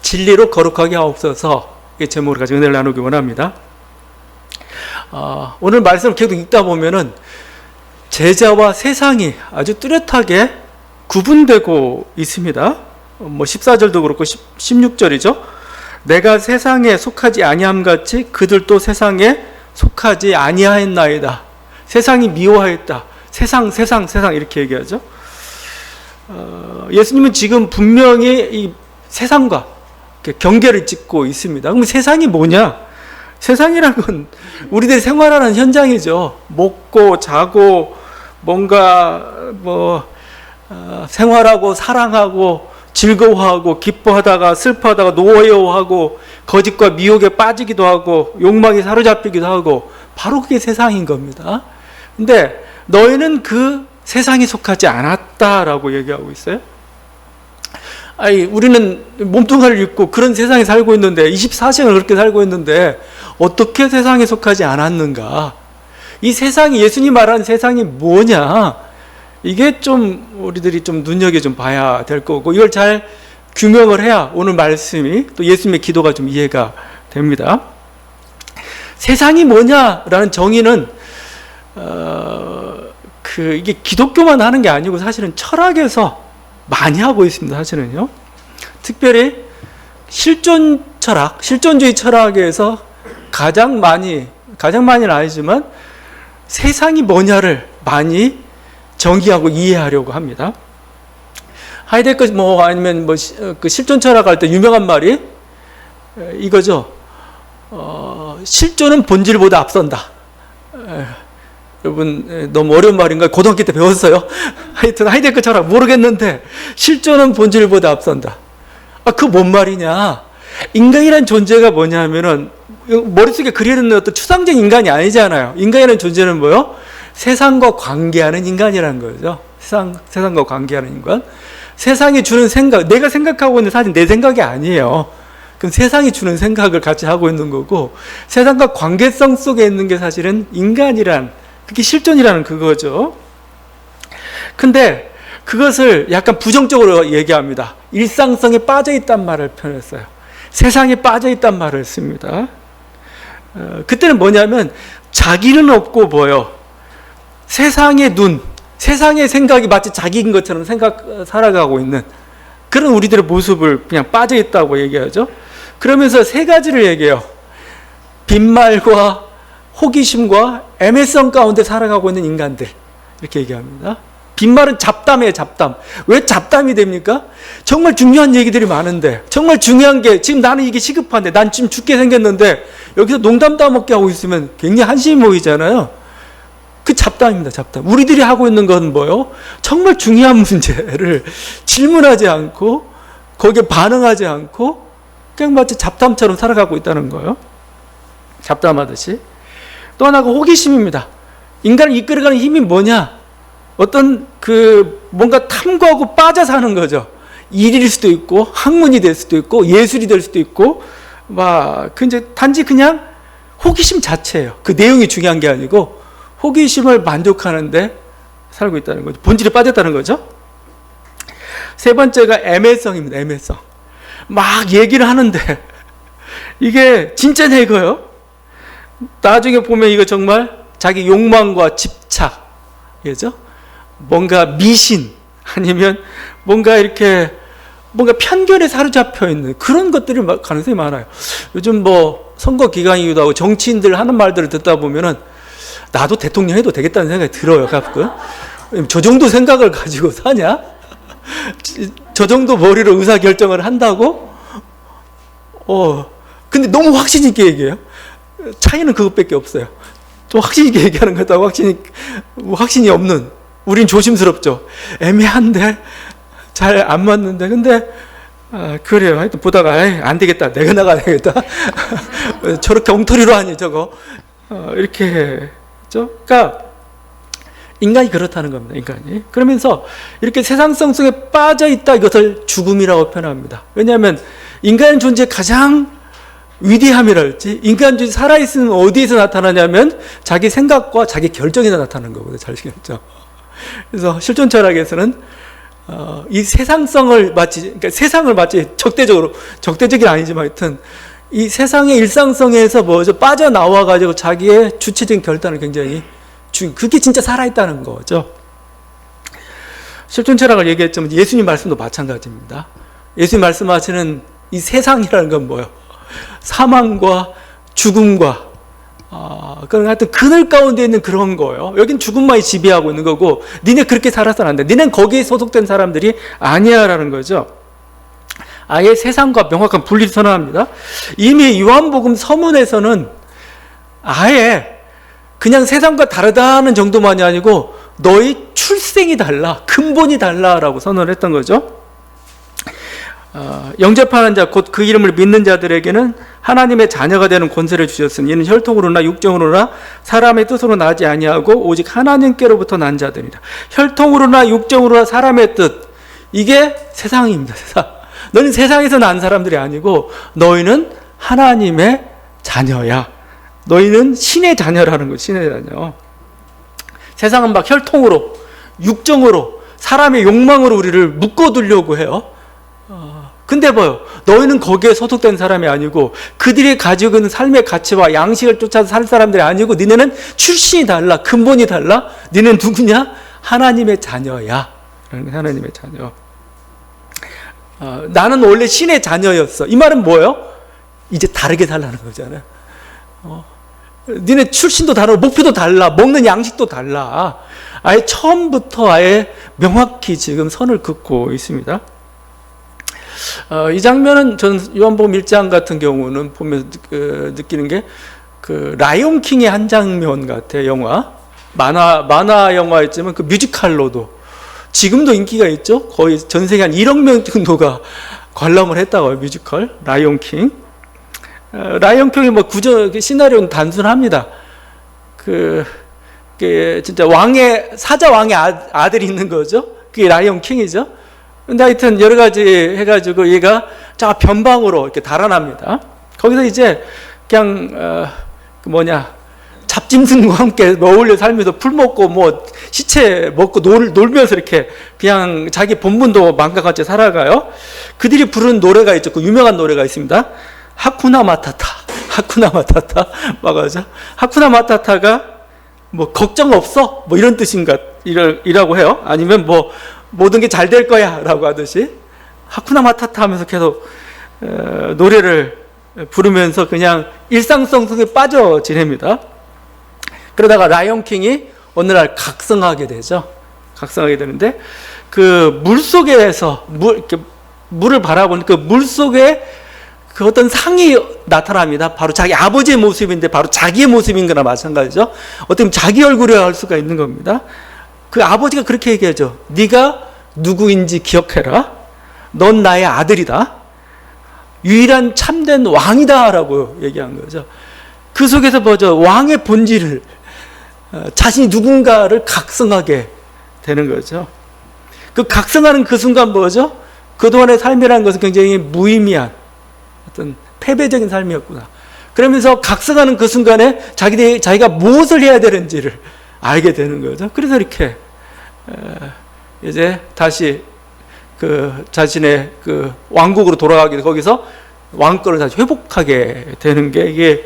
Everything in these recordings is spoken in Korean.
진리로 거룩하게 하옵소서. 이 제목을 가지고 은혜를 나누기 원합니다. 오늘 말씀을 계속 읽다 보면은 제자와 세상이 아주 뚜렷하게 구분되고 있습니다. 14절도 그렇고 16절이죠. 내가 세상에 속하지 아니함 같이 그들도 세상에 속하지 아니하였나이다. 세상이 미워하였다. 세상 이렇게 얘기하죠. 예수님은 지금 분명히 이 세상과 경계를 짓고 있습니다. 그럼 세상이 뭐냐? 세상이란 건 우리들이 생활하는 현장이죠. 먹고 자고 뭔가 생활하고 사랑하고 즐거워하고 기뻐하다가 슬퍼하다가 노여워하고 거짓과 미혹에 빠지기도 하고 욕망에 사로잡히기도 하고 바로 그게 세상인 겁니다. 근데 너희는 그 세상에 속하지 않았다라고 얘기하고 있어요. 아니, 우리는 몸뚱아리를 입고 그런 세상에 살고 있는데 24시간을 그렇게 살고 있는데 어떻게 세상에 속하지 않았는가? 이 세상이, 예수님 말하는 세상이 뭐냐? 이게 좀 우리들이 좀 눈여겨 좀 봐야 될 거고, 이걸 잘 규명을 해야 오늘 말씀이 또 예수님의 기도가 좀 이해가 됩니다. 세상이 뭐냐라는 정의는 이게 기독교만 하는 게 아니고 사실은 철학에서 많이 하고 있습니다. 사실은요. 특별히 실존 철학, 실존주의 철학에서 가장 많이는 아니지만 세상이 뭐냐를 많이 정의하고 이해하려고 합니다. 하이데거 아니면 그 실존 철학 할 때 유명한 말이 이거죠. 실존은 본질보다 앞선다. 여러분 너무 어려운 말인가요? 고등학교 때 배웠어요. 하여튼 하이데거 철학 모르겠는데 실존은 본질보다 앞선다. 그 뭔 말이냐? 인간이란 존재가 뭐냐면은 머릿속에 그리는 어떤 추상적인 인간이 아니잖아요. 인간이라는 존재는 뭐요? 세상과 관계하는 인간이라는 거죠. 세상과 관계하는 인간. 세상이 주는 생각, 내가 생각하고 있는 사실 내 생각이 아니에요. 그럼 세상이 주는 생각을 같이 하고 있는 거고, 세상과 관계성 속에 있는 게 사실은 인간이란, 그게 실존이라는 그거죠. 근데 그것을 약간 부정적으로 얘기합니다. 일상성에 빠져있단 말을 표현했어요. 세상에 빠져있단 말을 씁니다. 그때는 뭐냐면 자기는 없고 뭐요? 세상의 눈, 세상의 생각이 마치 자기인 것처럼 살아가고 있는 그런 우리들의 모습을 그냥 빠져있다고 얘기하죠. 그러면서 세 가지를 얘기해요. 빈말과 호기심과 애매성 가운데 살아가고 있는 인간들, 이렇게 얘기합니다. 빈말은 잡담이에요, 잡담. 왜 잡담이 됩니까? 정말 중요한 얘기들이 많은데, 정말 중요한 게, 지금 나는 이게 시급한데, 난 지금 죽게 생겼는데, 여기서 농담 따먹게 하고 있으면 굉장히 한심해 보이잖아요. 그 잡담입니다, 잡담. 우리들이 하고 있는 건 뭐요? 정말 중요한 문제를 질문하지 않고, 거기에 반응하지 않고, 그냥 마치 잡담처럼 살아가고 있다는 거예요. 잡담하듯이. 또 하나가 호기심입니다. 인간을 이끌어가는 힘이 뭐냐? 어떤 뭔가 탐구하고 빠져 사는 거죠. 일일 수도 있고, 학문이 될 수도 있고, 예술이 될 수도 있고, 단지 그냥 호기심 자체예요. 그 내용이 중요한 게 아니고, 호기심을 만족하는데 살고 있다는 거죠. 본질에 빠졌다는 거죠. 세 번째가 애매성입니다. 애매성. 막 얘기를 하는데, 이게 진짜냐 이거요? 나중에 보면 이거 정말 자기 욕망과 집착, 그죠? 뭔가 미신, 아니면 뭔가 편견에 사로잡혀 있는 그런 것들이 가능성이 많아요. 요즘 선거 기간이기도 하고 정치인들 하는 말들을 듣다 보면은 나도 대통령 해도 되겠다는 생각이 들어요, 가끔. 저 정도 생각을 가지고 사냐? 저 정도 머리로 의사결정을 한다고? 근데 너무 확신 있게 얘기해요. 차이는 그것밖에 없어요. 좀 확신 있게 얘기하는 것하고 확신이 없는. 우린 조심스럽죠. 애매한데, 잘 안 맞는데. 근데, 그래요. 하여튼 보다가, 안 되겠다. 내가 나가야 되겠다. 저렇게 엉터리로 하니, 저거. 이렇게 했죠. 그러니까, 인간이 그렇다는 겁니다. 인간이. 그러면서, 이렇게 세상성 속에 빠져있다, 이것을 죽음이라고 표현합니다. 왜냐하면, 인간의 존재의 가장 위대함이랄지, 인간주의 살아있으면 어디에서 나타나냐면, 자기 생각과 자기 결정에서 나타나는 거거든요. 자기 결정. 그래서 실존 철학에서는 이 세상성을 마치, 그러니까 세상을 마치 적대적이 아니지만 하여튼 이 세상의 일상성에서 뭐죠? 빠져나와가지고 자기의 주체적인 결단을 굉장히 그게 진짜 살아있다는 거죠. 실존 철학을 얘기했지만 예수님 말씀도 마찬가지입니다. 예수님 말씀하시는 이 세상이라는 건 뭐예요? 사망과 죽음과 그러니까 하여튼 그늘 가운데 있는 그런 거예요. 여긴 죽음만이 지배하고 있는 거고 니네 그렇게 살아서는 안 돼. 니넨 거기에 소속된 사람들이 아니야 라는 거죠. 아예 세상과 명확한 분리를 선언합니다. 이미 요한복음 서문에서는 아예 그냥 세상과 다르다는 정도만이 아니고 너희 출생이 달라, 근본이 달라라고 선언을 했던 거죠. 영접하는 자 곧 그 이름을 믿는 자들에게는 하나님의 자녀가 되는 권세를 주셨으니 이는 혈통으로나 육정으로나 사람의 뜻으로 나지 아니하고 오직 하나님께로부터 난 자들이다. 혈통으로나 육정으로나 사람의 뜻, 이게 세상입니다. 세상. 너는 세상에서 난 사람들이 아니고 너희는 하나님의 자녀야. 너희는 신의 자녀라는 거예요. 신의 자녀. 세상은 막 혈통으로, 육정으로, 사람의 욕망으로 우리를 묶어두려고 해요. 근데 뭐요? 너희는 거기에 소속된 사람이 아니고 그들이 가지고 있는 삶의 가치와 양식을 쫓아서 살 사람들이 아니고 니네는 출신이 달라, 근본이 달라. 니네는 누구냐? 하나님의 자녀야. 하나님의 자녀. 나는 원래 신의 자녀였어. 이 말은 뭐예요? 이제 다르게 살라는 거잖아요. 니네 출신도 다르고 목표도 달라, 먹는 양식도 달라. 아예 처음부터 아예 명확히 지금 선을 긋고 있습니다. 이 장면은 저는 요한복음 1장 같은 경우는 보면서 느끼는 게 그 라이온 킹의 한 장면 같아요. 영화 만화 영화였지만 그 뮤지컬로도 지금도 인기가 있죠. 거의 전 세계 한 1억 명 정도가 관람을 했다고요. 뮤지컬 라이온 킹. 라이온 킹의 뭐 시나리오는 단순합니다. 그게 진짜 사자 왕의 아들이 있는 거죠. 그게 라이온 킹이죠. 근데 하여튼 여러 가지 해가지고 얘가 저 변방으로 이렇게 달아납니다. 거기서 이제 그냥 잡짐승과 함께 어울려 살면서 풀 먹고 뭐 시체 먹고 놀면서 이렇게 그냥 자기 본분도 망각한 채 살아가요. 그들이 부르는 노래가 있죠. 그 유명한 노래가 있습니다. 하쿠나 마타타. 맞아요. 하쿠나 마타타가 뭐 걱정 없어 뭐 이런 뜻이라고 해요. 아니면 뭐 모든 게 잘 될 거야 라고 하듯이 하쿠나 마타타 하면서 계속 노래를 부르면서 그냥 일상성 속에 빠져 지냅니다. 그러다가 라이온 킹이 어느 날 각성하게 되죠. 각성하게 되는데 그 물 속에서 물을 바라보는 그 물 속에 그 어떤 상이 나타납니다. 바로 자기 아버지의 모습인데 바로 자기의 모습인 거나 마찬가지죠. 어떻게 보면 자기 얼굴이라 할 수가 있는 겁니다. 그 아버지가 그렇게 얘기하죠. 네가 누구인지 기억해라. 넌 나의 아들이다. 유일한 참된 왕이다 라고 얘기한 거죠. 그 속에서 뭐죠? 왕의 본질을 자신이 누군가를 각성하게 되는 거죠. 그 각성하는 그 순간 뭐죠? 그동안의 삶이라는 것은 굉장히 무의미한 어떤 패배적인 삶이었구나. 그러면서 각성하는 그 순간에 자기가 무엇을 해야 되는지를 알게 되는 거죠. 그래서 이렇게 이제 다시 그 자신의 그 왕국으로 돌아가게 돼 거기서 왕권을 다시 회복하게 되는 게 이게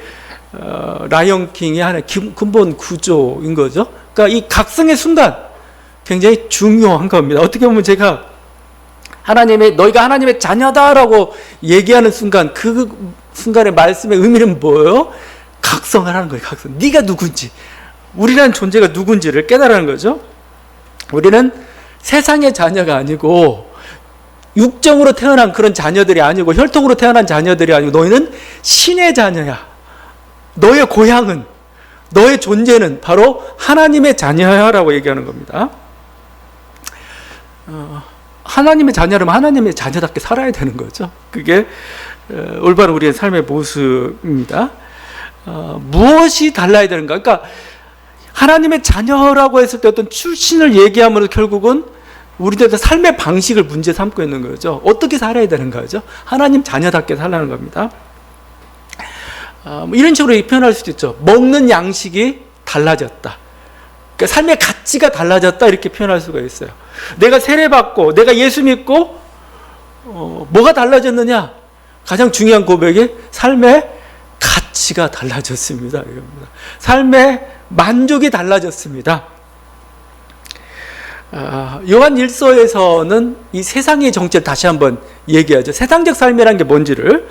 라이온 킹의 하나의 근본 구조인 거죠. 그러니까 이 각성의 순간 굉장히 중요한 겁니다. 어떻게 보면 제가 너희가 하나님의 자녀다라고 얘기하는 순간 그 순간의 말씀의 의미는 뭐예요? 각성을 하는 거예요. 각성. 네가 누군지, 우리라는 존재가 누군지를 깨달은 거죠. 우리는 세상의 자녀가 아니고 육정으로 태어난 그런 자녀들이 아니고 혈통으로 태어난 자녀들이 아니고 너희는 신의 자녀야. 너의 고향은, 너의 존재는 바로 하나님의 자녀야라고 얘기하는 겁니다. 하나님의 자녀라면 하나님의 자녀답게 살아야 되는 거죠. 그게 올바른 우리의 삶의 모습입니다. 무엇이 달라야 되는가? 그러니까 하나님의 자녀라고 했을 때 어떤 출신을 얘기함으로 결국은 우리들의 삶의 방식을 문제 삼고 있는 거죠. 어떻게 살아야 되는 거죠? 하나님 자녀답게 살라는 겁니다. 이런 식으로 표현할 수도 있죠. 먹는 양식이 달라졌다. 그러니까 삶의 가치가 달라졌다 이렇게 표현할 수가 있어요. 내가 세례받고 내가 예수 믿고 뭐가 달라졌느냐? 가장 중요한 고백이 삶의 가치가 달라졌습니다. 이겁니다. 삶의 만족이 달라졌습니다. 요한 1서에서는 이 세상의 정체를 다시 한번 얘기하죠. 세상적 삶이라는 게 뭔지를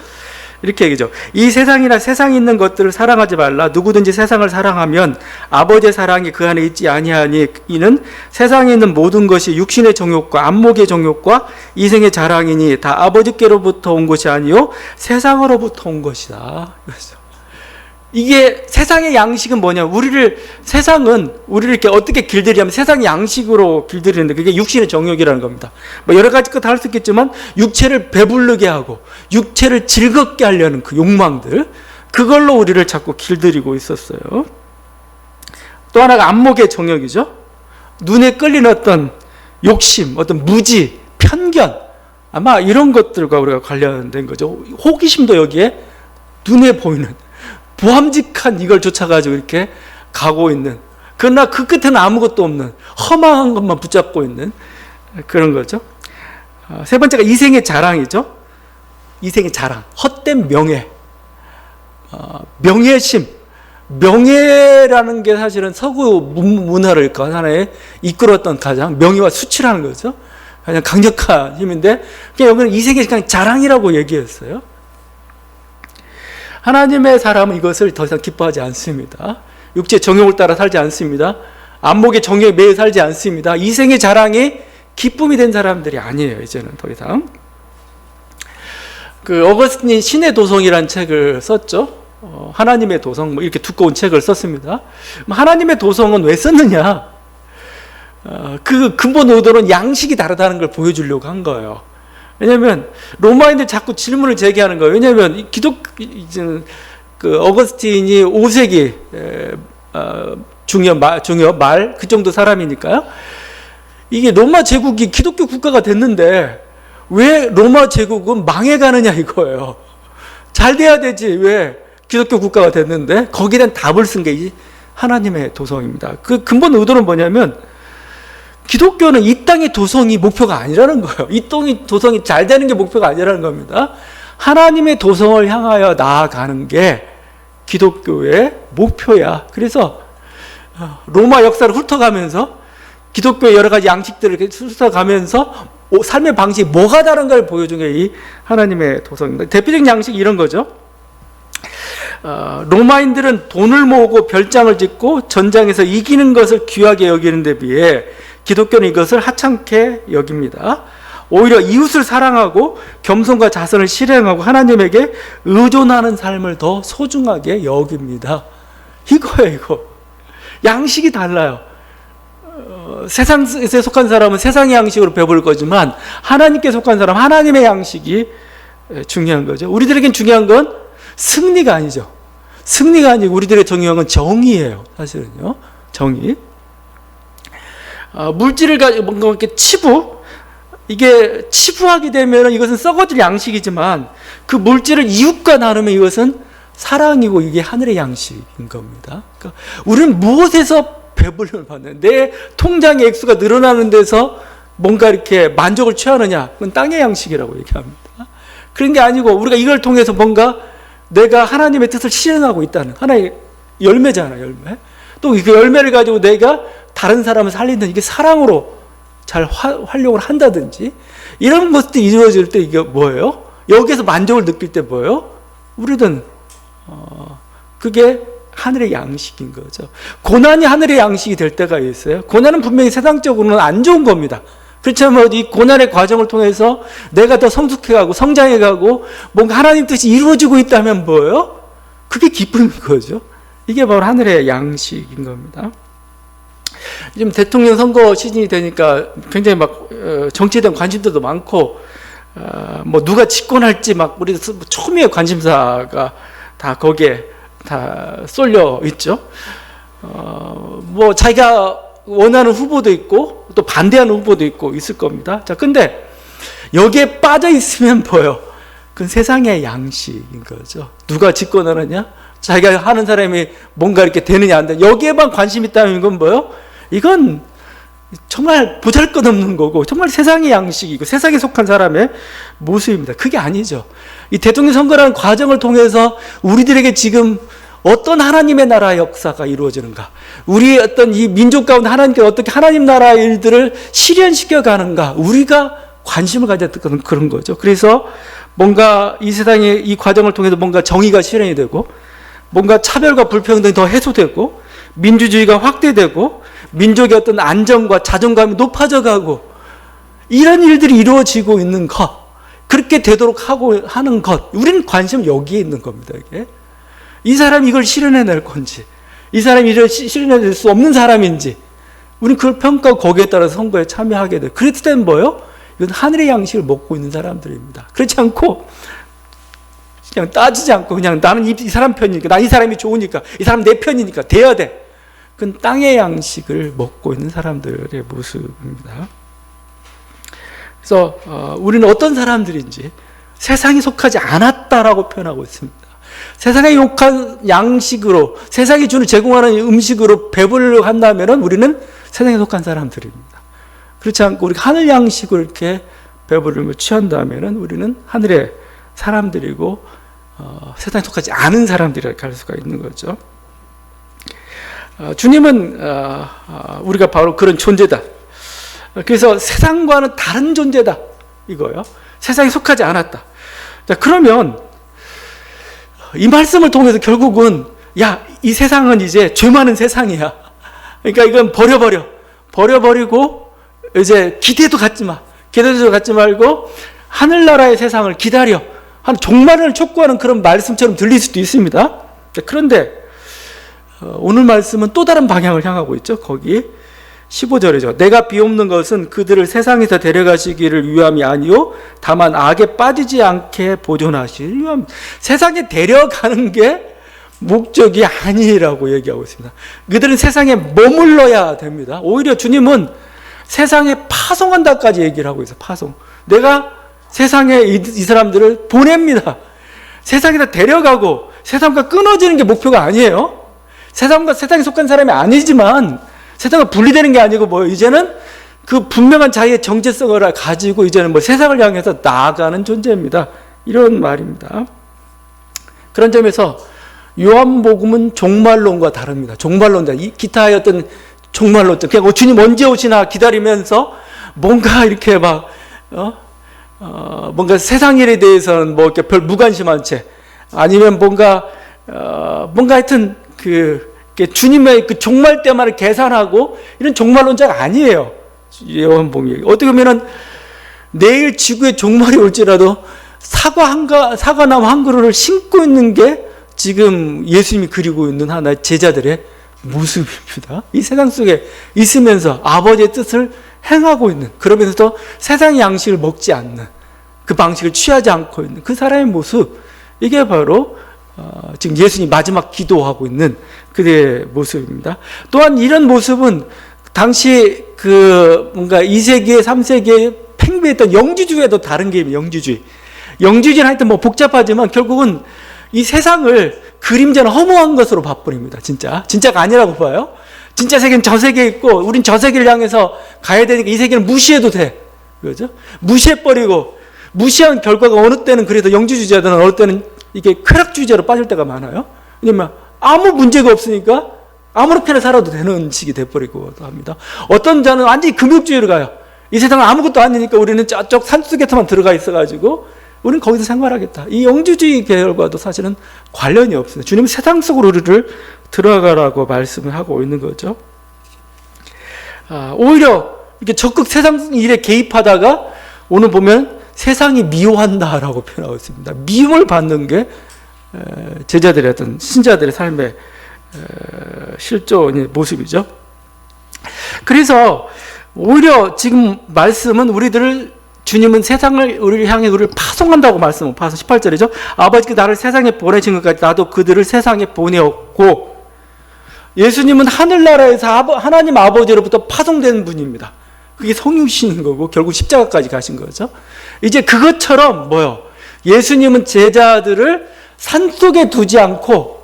이렇게 얘기죠. 이 세상이나 세상에 있는 것들을 사랑하지 말라. 누구든지 세상을 사랑하면 아버지의 사랑이 그 안에 있지 아니하니 이는 세상에 있는 모든 것이 육신의 정욕과 안목의 정욕과 이생의 자랑이니 다 아버지께로부터 온 것이 아니요 세상으로부터 온 것이다. 그렇죠. 이게 세상의 양식은 뭐냐? 세상은 우리를 이렇게 어떻게 길들이냐면 세상의 양식으로 길들이는데 그게 육신의 정욕이라는 겁니다. 뭐 여러 가지 것 할 수 있겠지만 육체를 배부르게 하고 육체를 즐겁게 하려는 그 욕망들, 그걸로 우리를 자꾸 길들이고 있었어요. 또 하나가 안목의 정욕이죠. 눈에 끌리는 어떤 욕심, 어떤 무지, 편견, 아마 이런 것들과 우리가 관련된 거죠. 호기심도 여기에 눈에 보이는 부함직한 이걸 쫓아가지고 이렇게 가고 있는, 그러나 그 끝에는 아무것도 없는 허망한 것만 붙잡고 있는 그런 거죠. 세 번째가 이생의 자랑이죠. 이생의 자랑, 헛된 명예, 명예심. 명예라는 게 사실은 서구 문화를 하나에 이끌었던 가장 명예와 수치라는 거죠. 그냥 강력한 힘인데 그냥 여기는 이생의 그냥 자랑이라고 얘기했어요. 하나님의 사람은 이것을 더 이상 기뻐하지 않습니다. 육체의 정욕을 따라 살지 않습니다. 안목의 정욕에 매여 살지 않습니다. 이생의 자랑이 기쁨이 된 사람들이 아니에요. 이제는 더 이상. 그 어거스틴이 신의 도성이라는 책을 썼죠. 하나님의 도성, 뭐 이렇게 두꺼운 책을 썼습니다. 하나님의 도성은 왜 썼느냐? 그 근본 의도는 양식이 다르다는 걸 보여주려고 한 거예요. 왜냐하면 로마인들 자꾸 질문을 제기하는 거예요. 왜냐하면 그 어거스틴이 5세기 중여 말 그 정도 사람이니까요. 이게 로마 제국이 기독교 국가가 됐는데 왜 로마 제국은 망해가느냐 이거예요. 잘 돼야 되지 왜 기독교 국가가 됐는데 거기에 대한 답을 쓴 게 하나님의 도성입니다. 그 근본 의도는 뭐냐면 기독교는 이 땅의 도성이 목표가 아니라는 거예요. 이 땅의 도성이 잘 되는 게 목표가 아니라는 겁니다. 하나님의 도성을 향하여 나아가는 게 기독교의 목표야. 그래서 로마 역사를 훑어가면서 기독교의 여러 가지 양식들을 훑어가면서 삶의 방식이 뭐가 다른 걸 보여준 게 이 하나님의 도성입니다. 대표적인 양식이 이런 거죠. 로마인들은 돈을 모으고 별장을 짓고 전장에서 이기는 것을 귀하게 여기는 데 비해 기독교는 이것을 하찮게 여깁니다. 오히려 이웃을 사랑하고 겸손과 자선을 실행하고 하나님에게 의존하는 삶을 더 소중하게 여깁니다. 이거예요, 이거. 양식이 달라요. 세상에 속한 사람은 세상의 양식으로 배부를 거지만 하나님께 속한 사람은 하나님의 양식이 중요한 거죠. 우리들에겐 중요한 건 승리가 아니죠. 승리가 아니고 우리들의 중요한 건 정의예요. 사실은요. 정의. 물질을 가지고 뭔가 이렇게 이게 치부하게 되면 이것은 썩어질 양식이지만 그 물질을 이웃과 나누면 이것은 사랑이고 이게 하늘의 양식인 겁니다. 그러니까 우리는 무엇에서 배불림을 받는, 내 통장의 액수가 늘어나는 데서 뭔가 이렇게 만족을 취하느냐, 그건 땅의 양식이라고 얘기합니다. 그런 게 아니고 우리가 이걸 통해서 뭔가 내가 하나님의 뜻을 실현하고 있다는 하나의 열매잖아요, 열매. 또 그 열매를 가지고 내가 다른 사람을 살리는 이게 사랑으로 잘 활용을 한다든지 이런 것들이 이루어질 때 이게 뭐예요? 여기에서 만족을 느낄 때 뭐예요? 우리는 그게 하늘의 양식인 거죠. 고난이 하늘의 양식이 될 때가 있어요. 고난은 분명히 세상적으로는 안 좋은 겁니다. 그렇지만 이 고난의 과정을 통해서 내가 더 성숙해가고 성장해가고 뭔가 하나님 뜻이 이루어지고 있다면 뭐예요? 그게 기쁨인 거죠. 이게 바로 하늘의 양식인 겁니다. 지금 대통령 선거 시즌이 되니까 굉장히 막 정치에 대한 관심들도 많고 뭐 누가 집권할지 막 우리 초미의 관심사가 다 거기에 다 쏠려 있죠. 뭐 자기가 원하는 후보도 있고 또 반대하는 후보도 있고 있을 겁니다. 자, 근데 여기에 빠져 있으면 뭐예요? 그건 세상의 양식인 거죠. 누가 집권하느냐? 자기가 하는 사람이 뭔가 이렇게 되느냐 안 되느냐. 여기에만 관심 있다면 이건 뭐예요? 이건 정말 보잘것없는 거고 정말 세상의 양식이고 세상에 속한 사람의 모습입니다. 그게 아니죠. 이 대통령 선거라는 과정을 통해서 우리들에게 지금 어떤 하나님의 나라의 역사가 이루어지는가, 우리 어떤 이 민족 가운데 하나님께서 어떻게 하나님 나라의 일들을 실현시켜 가는가, 우리가 관심을 가졌던 그런 거죠. 그래서 뭔가 이 세상의 이 과정을 통해서 뭔가 정의가 실현이 되고, 뭔가 차별과 불평등이 더 해소되고, 민주주의가 확대되고, 민족의 어떤 안정과 자존감이 높아져 가고, 이런 일들이 이루어지고 있는 것, 그렇게 되도록 하는 것, 우리는 관심은 여기에 있는 겁니다. 이게. 이 사람이 이걸 실현해낼 건지, 이 사람이 이걸 실현해낼 수 없는 사람인지, 우리는 그걸 평가하고 거기에 따라서 선거에 참여하게 돼요. 그랬을 때는 뭐예요? 이건 하늘의 양식을 먹고 있는 사람들입니다. 그렇지 않고 그냥 따지지 않고 그냥 나는 이 사람 편이니까, 나 이 사람이 좋으니까, 이 사람 내 편이니까 돼야 돼. 그건 땅의 양식을 먹고 있는 사람들의 모습입니다. 그래서 우리는 어떤 사람들인지 세상에 속하지 않았다라고 표현하고 있습니다. 세상에 속한 양식으로, 세상이 주는 제공하는 음식으로 배부르려고 한다면 우리는 세상에 속한 사람들입니다. 그렇지 않고 우리가 하늘 양식을 이렇게 배부르며 취한다면 우리는 하늘의 사람들이고 세상에 속하지 않은 사람들이라고 할 수가 있는 거죠. 주님은 우리가 바로 그런 존재다. 그래서 세상과는 다른 존재다, 이거예요. 세상에 속하지 않았다. 자, 그러면 이 말씀을 통해서 결국은 이 세상은 이제 죄 많은 세상이야. 그러니까 이건 버려버리고 이제 기대도 갖지 마. 기대도 갖지 말고 하늘나라의 세상을 기다려. 한 종말을 촉구하는 그런 말씀처럼 들릴 수도 있습니다. 자, 그런데 오늘 말씀은 또 다른 방향을 향하고 있죠. 거기 15절이죠. 내가 비옵는 것은 그들을 세상에서 데려가시기를 위함이 아니요 다만 악에 빠지지 않게 보존하시기 위함. 세상에 데려가는 게 목적이 아니라고 얘기하고 있습니다. 그들은 세상에 머물러야 됩니다. 오히려 주님은 세상에 파송한다까지 얘기를 하고 있어요. 파송. 내가 세상에 이 사람들을 보냅니다. 세상에다 데려가고 세상과 끊어지는 게 목표가 아니에요. 세상에 속한 사람이 아니지만 세상과 분리되는 게 아니고 이제는 그 분명한 자기의 정체성을 가지고 이제는 세상을 향해서 나아가는 존재입니다. 이런 말입니다. 그런 점에서 요한복음은 종말론과 다릅니다. 종말론자, 기타의 어떤 종말론자, 그냥 주님 언제 오시나 기다리면서 뭔가 이렇게 뭔가 세상 일에 대해서는 이렇게 별 무관심한 채, 아니면 뭔가 하여튼 주님의 그 종말 때만을 계산하고 이런 종말론자가 아니에요. 요한복음이. 어떻게 보면은 내일 지구의 종말이 올지라도 사과나무 한 그루를 심고 있는 게 지금 예수님이 그리고 있는 하나의 제자들의 모습입니다. 이 세상 속에 있으면서 아버지의 뜻을 행하고 있는, 그러면서도 세상의 양식을 먹지 않는, 그 방식을 취하지 않고 있는 그 사람의 모습, 이게 바로 지금 예수님이 마지막 기도하고 있는 그의 모습입니다. 또한 이런 모습은 당시 뭔가 2세기에 3세기에 팽배했던 영주주의와도 다른 게 영주주의. 영주주의는 하여튼 복잡하지만 결국은 이 세상을 그림자는 허무한 것으로 봐버립니다. 진짜가 아니라고 봐요. 진짜 세계는 저 세계에 있고 우린 저 세계를 향해서 가야 되니까 이 세계는 무시해도 돼. 그죠? 무시해버리고, 무시한 결과가 어느 때는, 그래도 영주주의자들은 어느 때는 이게 쾌락주의자로 빠질 때가 많아요. 왜냐면 아무 문제가 없으니까 아무렇게나 살아도 되는 식이 돼버리고 합니다. 어떤 자는 완전히 금욕주의로 가요. 이 세상은 아무것도 아니니까 우리는 저쪽 산속에만 들어가 있어가지고 우리는 거기서 생활하겠다. 이 영주주의 계열과도 사실은 관련이 없어요. 주님은 세상 속으로 우리를 들어가라고 말씀을 하고 있는 거죠. 오히려 이렇게 적극 세상 일에 개입하다가 오늘 보면 세상이 미워한다라고 표현하고 있습니다. 미움을 받는 게 제자들의 어떤 신자들의 삶의 실존의 모습이죠. 그래서 오히려 지금 말씀은 주님은 세상을 우리를 향해 우리를 파송한다고 말씀을 파송 18절이죠. 아버지께 나를 세상에 보내신 것까지 나도 그들을 세상에 보내었고, 예수님은 하늘나라에서 하나님 아버지로부터 파송된 분입니다. 그게 성육신인 거고 결국 십자가까지 가신 거죠. 이제 그것처럼 예수님은 제자들을 산속에 두지 않고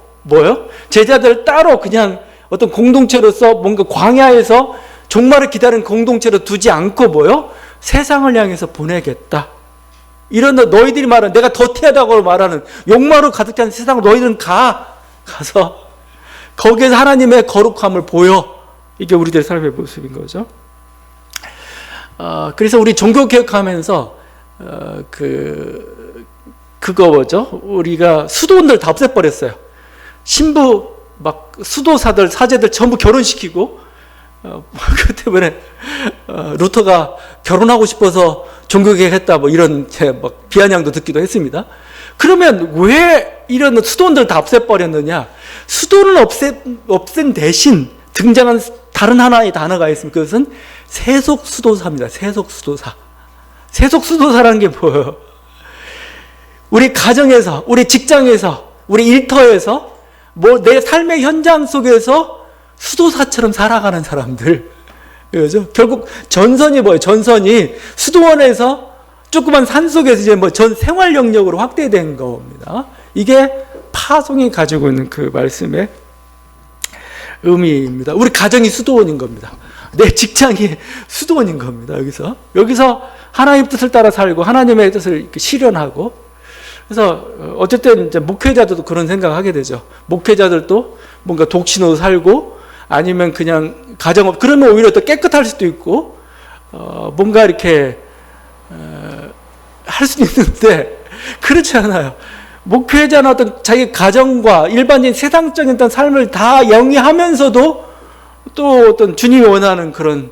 제자들 따로 그냥 어떤 공동체로서 뭔가 광야에서 종말을 기다리는 공동체로 두지 않고 뭐요? 세상을 향해서 보내겠다. 이런 너희들이 말하는, 내가 더티하다고 말하는 욕망으로 가득 찬 세상으로 너희들은 가서 거기에서 하나님의 거룩함을 보여. 이게 우리들의 삶의 모습인 거죠. 그래서 우리 종교개혁하면서 그거 뭐죠? 우리가 수도원들 다 없애버렸어요. 신부 막 수도사들 사제들 전부 결혼시키고 그 때문에 루터가 결혼하고 싶어서 종교개혁했다 뭐 이런 막 비아냥도 듣기도 했습니다. 그러면 왜 이런 수도원들 다 없애버렸느냐? 수도를 없앤 대신 등장한 다른 하나의 단어가 있습니다. 그것은 세속수도사입니다. 세속수도사. 세속수도사라는 게 뭐예요? 우리 가정에서, 우리 직장에서, 우리 일터에서, 뭐 내 삶의 현장 속에서 수도사처럼 살아가는 사람들. 그죠? 결국 전선이 뭐예요? 전선이 수도원에서 조그만 산 속에서 이제 뭐 전 생활 영역으로 확대된 겁니다. 이게 파송이 가지고 있는 그 말씀의 의미입니다. 우리 가정이 수도원인 겁니다. 내 직장이 수도원인 겁니다. 여기서 하나님의 뜻을 따라 살고 하나님의 뜻을 실현하고, 그래서 어쨌든 이제 목회자들도 그런 생각을 하게 되죠. 목회자들도 뭔가 독신으로 살고 아니면 그냥 가정업, 그러면 오히려 더 깨끗할 수도 있고 뭔가 이렇게 할 수도 있는데 그렇지 않아요. 목회자는 어떤 자기 가정과 일반적인 세상적인 어떤 삶을 다 영위하면서도 또 어떤 주님이 원하는 그런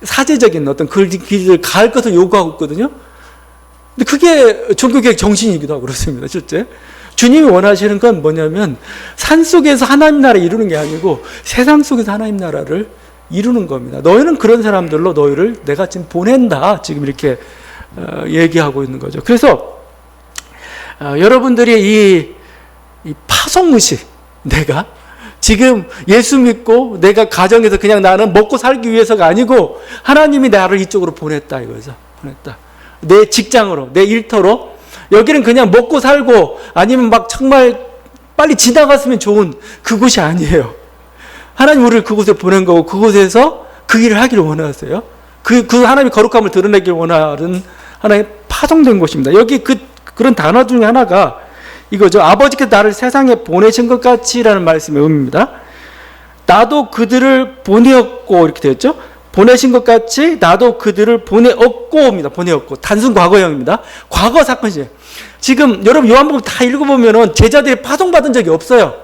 사제적인 어떤 길을 갈 것을 요구하고 있거든요. 근데 그게 종교개혁 정신이기도 하고 그렇습니다. 실제 주님이 원하시는 건 뭐냐면 산 속에서 하나님 나라를 이루는 게 아니고 세상 속에서 하나님 나라를 이루는 겁니다. 너희는 그런 사람들로 너희를 내가 지금 보낸다. 지금 이렇게 얘기하고 있는 거죠. 그래서 여러분들이 이 파송의식, 내가 지금 예수 믿고 내가 가정에서 그냥 나는 먹고 살기 위해서가 아니고 하나님이 나를 이쪽으로 보냈다 이거죠. 보냈다. 내 직장으로, 내 일터로. 여기는 그냥 먹고 살고 아니면 막 정말 빨리 지나갔으면 좋은 그곳이 아니에요. 하나님 우리를 그곳에 보낸 거고 그곳에서 그 일을 하기를 원하세요. 그 하나님의 거룩함을 드러내기를 원하는 하나의 파송된 곳입니다. 여기 그런 단어 중에 하나가 이거죠. 아버지께서 나를 세상에 보내신 것 같이라는 말씀의 의미입니다. 나도 그들을 보내었고 이렇게 되었죠. 보내신 것 같이 나도 그들을 보내었고입니다. 보내었고 단순 과거형입니다. 과거 사건이에요. 지금 여러분 요한복음 다 읽어보면은 제자들이 파송받은 적이 없어요.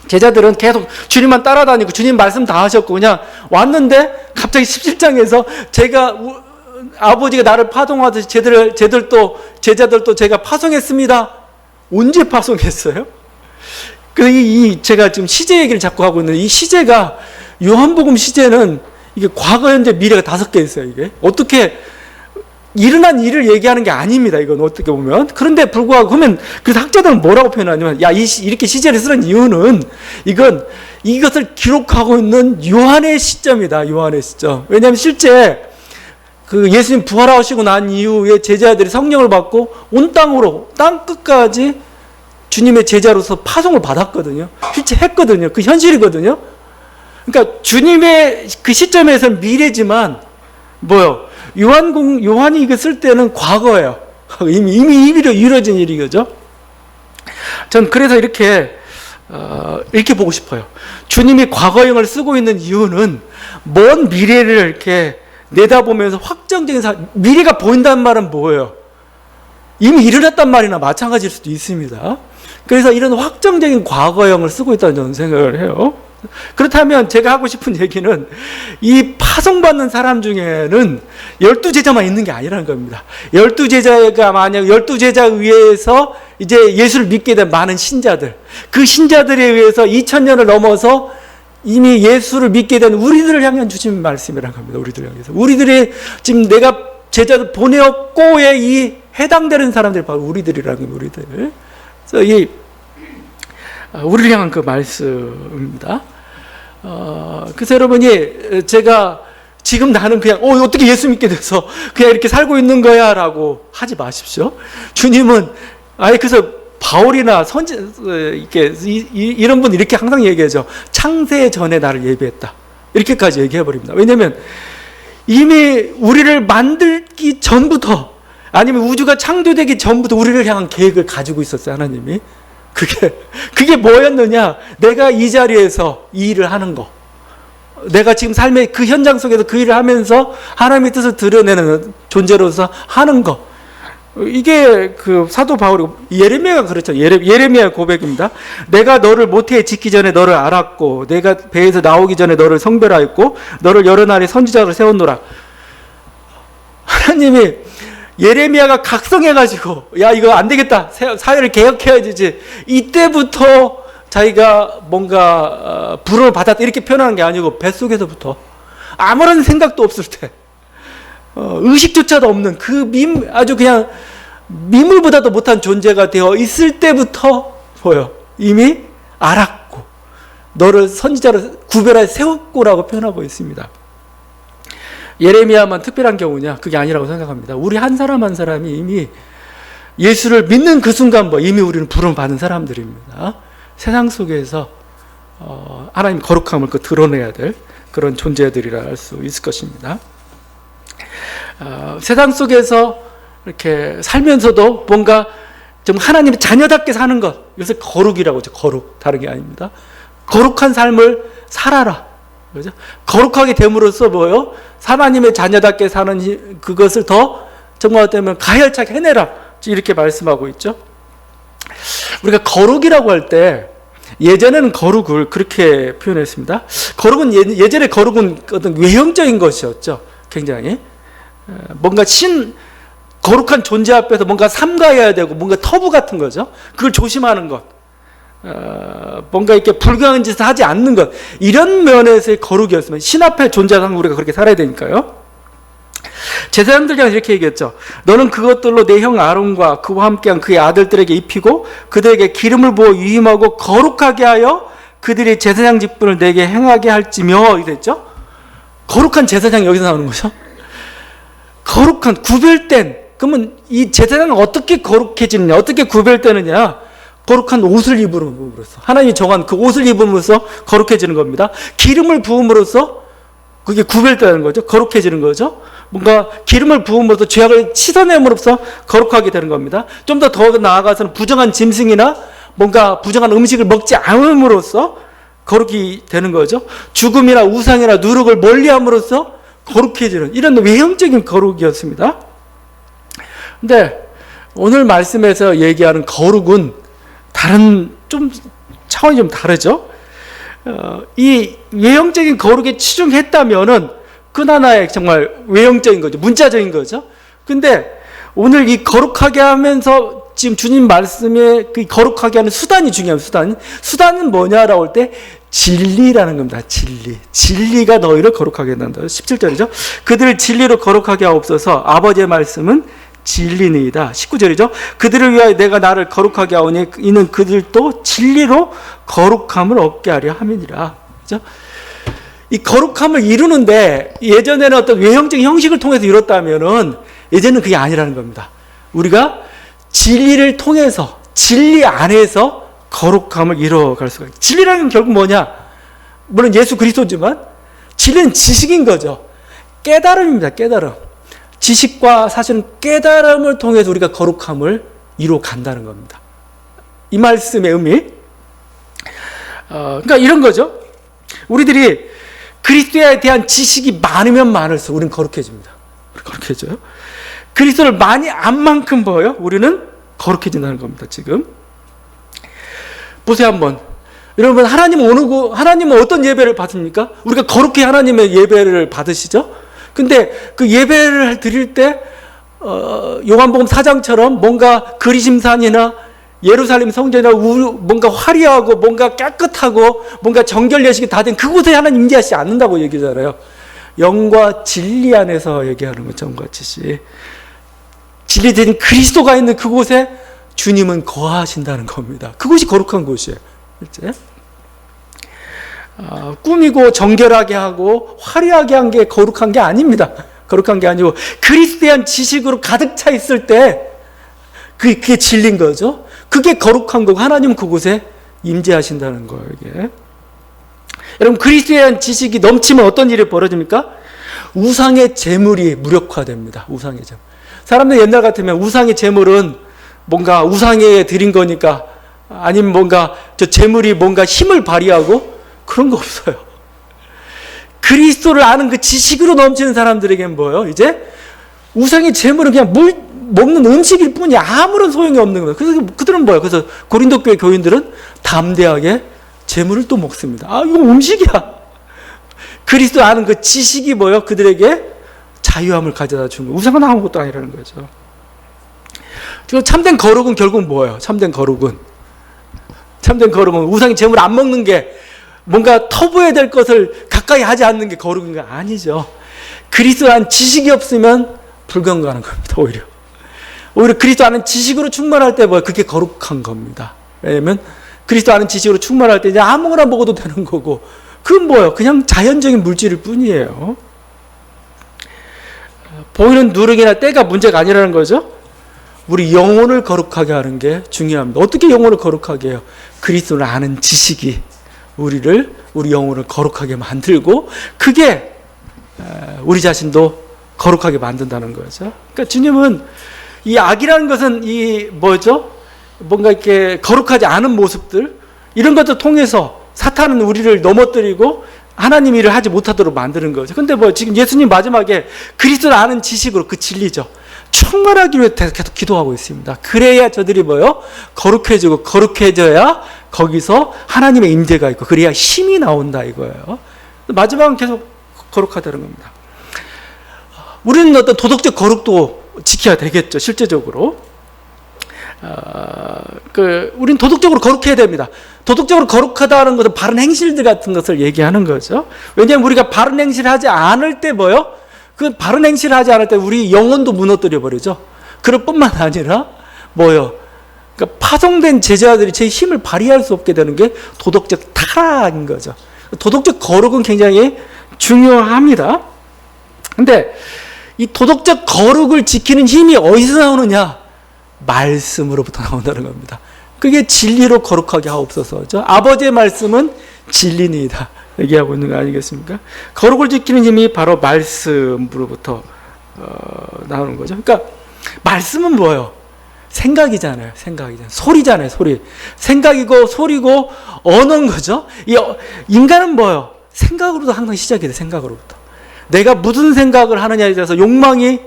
제자들은 계속 주님만 따라다니고 주님 말씀 다 하셨고 그냥 왔는데 갑자기 17장에서 아버지가 나를 파송하듯이 제자들도 제가 파송했습니다. 언제 파송했어요? 그래서 제가 지금 시제 얘기를 자꾸 하고 있는데 이 시제가 요한복음 시제는 이게 과거, 현재, 미래가 5개 있어요. 이게 어떻게 일어난 일을 얘기하는 게 아닙니다. 이건 어떻게 보면. 그런데 불구하고 그러면 그래서 학자들은 뭐라고 표현하냐면 이렇게 시제를 쓰는 이유는 이것을 기록하고 있는 요한의 시점이다. 요한의 시점. 왜냐하면 실제 그 예수님 부활하시고 난 이후에 제자들이 성령을 받고 온 땅으로 땅 끝까지 주님의 제자로서 파송을 받았거든요. 실제 했거든요. 그 현실이거든요. 그러니까 주님의 그 시점에서는 미래지만 요한이 이거 쓸 때는 과거예요. 이미 이루어진 일이죠. 전 그래서 이렇게 보고 싶어요. 주님이 과거형을 쓰고 있는 이유는 먼 미래를 이렇게 내다보면서 확정적인 미래가 보인다는 말은 뭐예요? 이미 일어났단 말이나 마찬가지일 수도 있습니다. 그래서 이런 확정적인 과거형을 쓰고 있다는 저는 생각을 해요. 그렇다면 제가 하고 싶은 얘기는 이 파송받는 사람 중에는 12제자만 있는 게 아니라는 겁니다. 12제자가 만약 12제자 위에서 이제 예수를 믿게 된 많은 신자들, 그 신자들에 의해서 2000년을 넘어서 이미 예수를 믿게 된 우리들을 향한 주신 말씀이라는 겁니다. 우리들을 향해서. 우리들이 지금 내가 제자들 보내었고에 이 해당되는 사람들이 바로 우리들이라는 겁니다. 우리들. 그래서 우리를 향한 그 말씀입니다. 그래서 여러분이 제가 지금 나는 그냥 어떻게 예수 믿게 돼서 그냥 이렇게 살고 있는 거야 라고 하지 마십시오. 주님은 그래서 바울이나 이런 분 이렇게 항상 얘기하죠. 창세 전에 나를 예비했다. 이렇게까지 얘기해 버립니다. 왜냐하면 이미 우리를 만들기 전부터, 아니면 우주가 창조되기 전부터 우리를 향한 계획을 가지고 있었어요, 하나님이. 그게 뭐였느냐? 내가 이 자리에서 이 일을 하는 거. 내가 지금 삶의 그 현장 속에서 그 일을 하면서 하나님의 뜻을 드러내는 존재로서 하는 거. 이게 그 사도 바울이, 예레미야가 그렇죠. 예레미야 고백입니다. 내가 너를 모태에 짓기 전에 너를 알았고, 내가 배에서 나오기 전에 너를 성별하였고, 너를 여러 날에 선지자로 세웠노라. 하나님이 예레미야가 각성해가지고, 야, 이거 안 되겠다, 사회를 개혁해야지, 이때부터 자기가 뭔가 부름을 받았다 이렇게 표현하는 게 아니고, 뱃속에서부터 아무런 생각도 없을 때, 의식조차도 없는 그 아주 그냥 미물보다도 못한 존재가 되어 있을 때부터 이미 알았고, 너를 선지자로 구별하여 세웠고라고 표현하고 있습니다. 예레미야만 특별한 경우냐? 그게 아니라고 생각합니다. 우리 한 사람 한 사람이 이미 예수를 믿는 그 순간 이미 우리는 부름 받은 사람들입니다. 세상 속에서 하나님 거룩함을 드러내야 될 그런 존재들이라 할 수 있을 것입니다. 세상 속에서 이렇게 살면서도 뭔가 좀 하나님의 자녀답게 사는 것, 이것을 거룩이라고 하죠. 거룩, 다른 게 아닙니다. 거룩한 삶을 살아라. 그죠? 거룩하게 됨으로써 하나님의 자녀답게 사는 그것을 더 정말 어쩌면 가열차게 해내라. 이렇게 말씀하고 있죠. 우리가 거룩이라고 할 때, 예전에는 거룩을 그렇게 표현했습니다. 거룩은 예전에 거룩은 어떤 외형적인 것이었죠. 굉장히 뭔가 거룩한 존재 앞에서 뭔가 삼가해야 되고, 뭔가 터부 같은 거죠. 그걸 조심하는 것, 뭔가 이렇게 불경한 짓을 하지 않는 것, 이런 면에서의 거룩이었으면, 신 앞에 존재하는 우리가 그렇게 살아야 되니까요. 제사장들이랑 이렇게 얘기했죠. 너는 그것들로 내 형 아론과 그와 함께한 그의 아들들에게 입히고 그들에게 기름을 부어 위임하고 거룩하게 하여 그들이 제사장 직분을 내게 행하게 할지며, 이랬죠. 거룩한 제사장이 여기서 나오는 거죠. 거룩한, 구별된. 그러면 이 제사장은 어떻게 거룩해지느냐, 어떻게 구별되느냐? 거룩한 옷을 입음으로써, 하나님이 정한 그 옷을 입음으로써 거룩해지는 겁니다. 기름을 부음으로써 그게 구별되는 거죠. 거룩해지는 거죠. 뭔가 기름을 부음으로써 죄악을 씻어냄으로써 거룩하게 되는 겁니다. 좀 더 나아가서는 부정한 짐승이나 뭔가 부정한 음식을 먹지 않음으로써 거룩이 되는 거죠. 죽음이나 우상이나 누룩을 멀리함으로써 거룩해지는, 이런 외형적인 거룩이었습니다. 근데 오늘 말씀에서 얘기하는 거룩은 다른, 좀 차원이 좀 다르죠. 이 외형적인 거룩에 치중했다면은 그건 하나의 정말 외형적인 거죠. 문자적인 거죠. 근데 오늘 이 거룩하게 하면서 지금 주님 말씀에 그 거룩하게 하는 수단이 중요합니다. 수단은 뭐냐라고 할 때 진리라는 겁니다. 진리가 너희를 거룩하게 한다. 17절이죠. 그들을 진리로 거룩하게 하옵소서. 아버지의 말씀은 진리니이다. 19절이죠. 그들을 위하여 내가 나를 거룩하게 하오니 이는 그들도 진리로 거룩함을 얻게 하려 함이니라. 그죠? 이 거룩함을 이루는데, 예전에는 어떤 외형적인 형식을 통해서 이뤘다면은 이제는 그게 아니라는 겁니다. 우리가 진리를 통해서, 진리 안에서 거룩함을 이뤄갈 수가 있어요. 진리라는 건 결국 뭐냐? 물론 예수 그리스도지만 진리는 지식인 거죠. 깨달음입니다. 깨달음. 지식과 사실은 깨달음을 통해서 우리가 거룩함을 이루어 간다는 겁니다. 이 말씀의 의미. 그러니까 이런 거죠. 우리들이 그리스도에 대한 지식이 많으면 많을수록 우리는 거룩해집니다. 거룩해져요. 그리스도를 많이 안 만큼 우리는 거룩해진다는 겁니다. 지금 보세요 한번. 여러분, 하나님은 어떤 예배를 받습니까? 우리가 거룩히 하나님의 예배를 받으시죠? 근데 그 예배를 드릴 때 요한복음 4장처럼 뭔가 그리심산이나 예루살렘 성전이나 뭔가 화려하고 뭔가 깨끗하고 뭔가 정결 예식이 다 된 그곳에 하나님 임재하시지 않는다고 얘기잖아요. 영과 진리 안에서 얘기하는 거죠. 영과 진리. 진리된 그리스도가 있는 그곳에 주님은 거하신다는 겁니다. 그곳이 거룩한 곳이에요. 실제. 꾸미고 정결하게 하고 화려하게 한 게 거룩한 게 아닙니다. 거룩한 게 아니고 그리스도에 대한 지식으로 가득 차 있을 때 그게 진리인 거죠. 그게 거룩한 거고 하나님은 그곳에 임재하신다는 거예요. 여러분 그리스도에 대한 지식이 넘치면 어떤 일이 벌어집니까? 우상의 재물이 무력화됩니다. 우상의 재물. 사람들 옛날 같으면 우상의 재물은 뭔가 우상에 드린 거니까 아니면 뭔가 저 재물이 뭔가 힘을 발휘하고 그런 거 없어요. 그리스도를 아는 그 지식으로 넘치는 사람들에게는 뭐예요? 이제 우상의 재물은 그냥 먹는 음식일 뿐이야. 아무런 소용이 없는 거예요. 그래서 그들은 뭐예요? 그래서 고린도 교회 교인들은 담대하게 재물을 또 먹습니다. 아, 이거 음식이야. 그리스도 아는 그 지식이 뭐예요? 그들에게 자유함을 가져다 준 거예요. 우상은 아무것도 아니라는 거죠. 지금 참된 거룩은 결국 뭐예요? 참된 거룩은 우상의 재물 안 먹는 게 뭔가 터부해야 될 것을 가까이 하지 않는 게 거룩인 거 아니죠. 그리스도 아는 지식이 없으면 불건강한 겁니다. 오히려 그리스도 아는 지식으로 충만할 때 뭐예요? 그게 거룩한 겁니다. 왜냐면 그리스도 아는 지식으로 충만할 때 이제 아무거나 먹어도 되는 거고 그건 뭐예요? 그냥 자연적인 물질일 뿐이에요. 보이는 누룩이나 때가 문제가 아니라는 거죠. 우리 영혼을 거룩하게 하는 게 중요합니다. 어떻게 영혼을 거룩하게 해요? 그리스도를 아는 지식이 우리 영혼을 거룩하게 만들고 그게 우리 자신도 거룩하게 만든다는 거죠. 그러니까 주님은 이 악이라는 것은 뭔가 이렇게 거룩하지 않은 모습들 이런 것들 통해서 사탄은 우리를 넘어뜨리고 하나님 일을 하지 못하도록 만드는 거죠. 근데 지금 예수님 마지막에 그리스도를 아는 지식으로 그 진리죠. 충만하기 위해 계속 기도하고 있습니다. 그래야 저들이 거룩해지고 거룩해져야 거기서 하나님의 임재가 있고 그래야 힘이 나온다 이거예요. 마지막은 계속 거룩하다는 겁니다. 우리는 어떤 도덕적 거룩도 지켜야 되겠죠. 실제적으로. 우리는 도덕적으로 거룩해야 됩니다. 도덕적으로 거룩하다는 것은 바른 행실들 같은 것을 얘기하는 거죠. 왜냐하면 우리가 바른 행실을 하지 않을 때 그 바른 행실을 하지 않을 때 우리 영혼도 무너뜨려 버리죠. 그럴 뿐만 아니라 그러니까 파송된 제자들이 제 힘을 발휘할 수 없게 되는 게 도덕적 타락인 거죠. 도덕적 거룩은 굉장히 중요합니다. 근데 이 도덕적 거룩을 지키는 힘이 어디서 나오느냐? 말씀으로부터 나온다는 겁니다. 그게 진리로 거룩하게 하옵소서죠. 아버지의 말씀은 진리니이다. 얘기하고 있는 거 아니겠습니까? 거룩을 지키는 힘이 바로 말씀으로부터 나오는 거죠. 그러니까 말씀은 뭐예요? 생각이잖아요. 소리잖아요. 소리. 생각이고 소리고 언어인 거죠. 인간은 뭐예요? 생각으로도 항상 시작이 돼. 생각으로부터. 내가 무슨 생각을 하느냐에 대해서 욕망이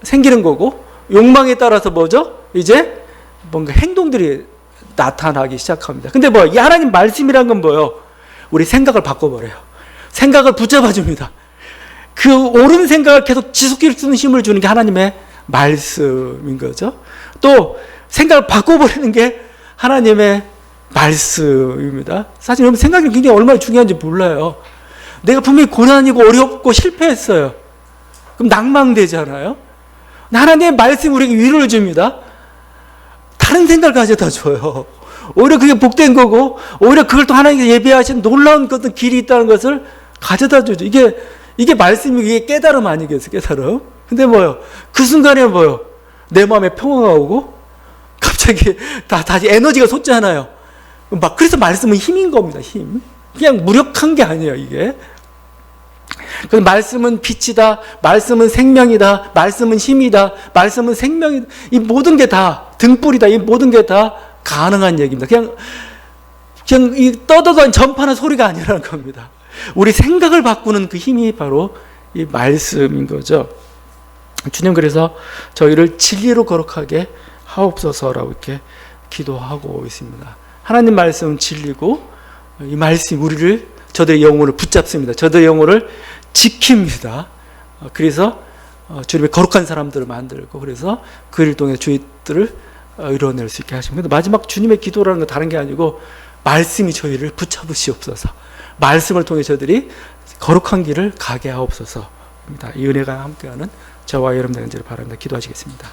생기는 거고 욕망에 따라서 이제 뭔가 행동들이 나타나기 시작합니다. 근데 이 하나님 말씀이란 건 뭐예요? 우리 생각을 바꿔버려요. 생각을 붙잡아 줍니다. 그 옳은 생각을 계속 지속할 수 있는 힘을 주는 게 하나님의 말씀인 거죠. 또 생각을 바꿔버리는 게 하나님의 말씀입니다. 사실 여러분 생각이 굉장히 얼마나 중요한지 몰라요. 내가 분명히 고난이고 어렵고 실패했어요. 그럼 낭망되잖아요. 하나님의 말씀이 우리에게 위로를 줍니다. 다른 생각을 가져다 줘요. 오히려 그게 복된 거고 오히려 그걸 또 하나님께서 예비하신 놀라운 어떤 길이 있다는 것을 가져다 주죠. 이게 말씀이 이게 깨달음 아니겠어요? 깨달음. 근데 그 순간에 내 마음에 평화가 오고 갑자기 다시 에너지가 솟잖아요. 그래서 말씀은 힘인 겁니다. 힘. 그냥 무력한 게 아니에요. 이게. 그 말씀은 빛이다. 말씀은 생명이다. 말씀은 힘이다. 말씀은 생명이다. 이 모든 게 다 등불이다. 이 모든 게 다 가능한 얘기입니다. 그냥 이 떠들던 전파는 소리가 아니라는 겁니다. 우리 생각을 바꾸는 그 힘이 바로 이 말씀인 거죠. 주님 그래서 저희를 진리로 거룩하게 하옵소서라고 이렇게 기도하고 있습니다. 하나님 말씀은 진리고 이 말씀이 저들의 영혼을 붙잡습니다. 저들의 영혼을 지킵니다. 그래서 주님의 거룩한 사람들을 만들고 그래서 그 일을 통해 주의들을 이뤄낼 수 있게 하십니다. 마지막 주님의 기도라는 건 다른 게 아니고 말씀이 저희를 붙잡으시옵소서. 말씀을 통해 저들이 거룩한 길을 가게 하옵소서입니다. 이 은혜가 함께하는 저와 여러분 되기를 바랍니다. 기도하시겠습니다.